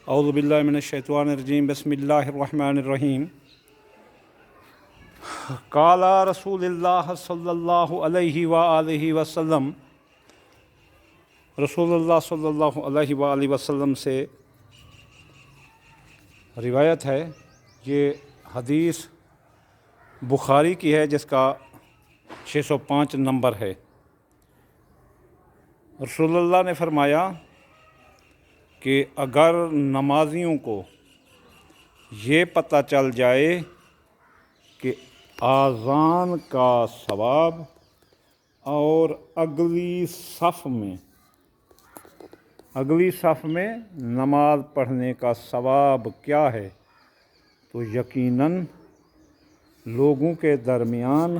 اعوذ باللہ من الشیطان الرجیم بسم اللہ الرحمن الرحیم قال رسول اللہ صلی اللہ علیہ وآلہ وسلم، رسول اللہ صلی اللہ علیہ وآلہ وسلم سے روایت ہے، یہ حدیث بخاری کی ہے جس کا 605 نمبر ہے۔ رسول اللہ نے فرمایا کہ اگر نمازیوں کو یہ پتہ چل جائے کہ اذان کا ثواب اور اگلی صف میں نماز پڑھنے کا ثواب کیا ہے، تو یقیناً لوگوں کے درمیان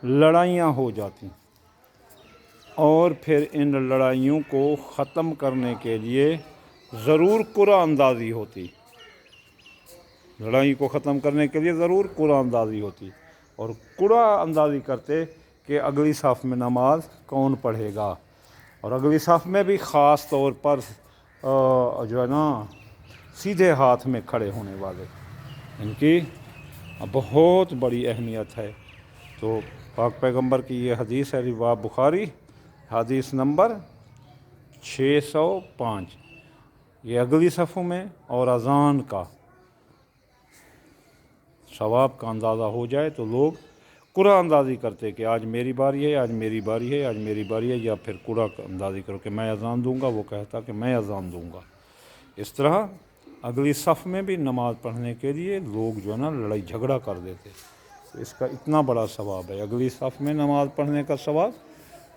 لڑائیاں ہو جاتی اور پھر ان لڑائیوں کو ختم کرنے کے لیے ضرور قرعہ اندازی ہوتی، لڑائی کو ختم کرنے کے لیے ضرور قرعہ اندازی ہوتی اور قرعہ اندازی کرتے کہ اگلی صف میں نماز کون پڑھے گا، اور اگلی صف میں بھی خاص طور پر جو ہے نا سیدھے ہاتھ میں کھڑے ہونے والے، ان کی بہت بڑی اہمیت ہے۔ تو پاک پیغمبر کی یہ حدیث ہے، روایت بخاری، حدیث نمبر 605۔ یہ اگلی صفوں میں اور اذان کا ثواب کا اندازہ ہو جائے تو لوگ قرعہ اندازی کرتے کہ آج میری باری ہے، آج میری باری ہے، آج میری باری ہے، یا پھر قرعہ اندازی کرو کہ میں اذان دوں گا، وہ کہتا کہ میں اذان دوں گا۔ اس طرح اگلی صف میں بھی نماز پڑھنے کے لیے لوگ جو ہے نا لڑائی جھگڑا کر دیتے، اس کا اتنا بڑا ثواب ہے، اگلی صف میں نماز پڑھنے کا ثواب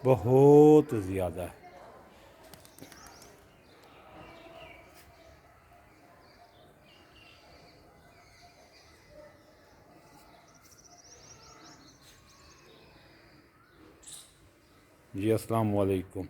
بہت زیادہ ہے۔ جی السلام علیکم۔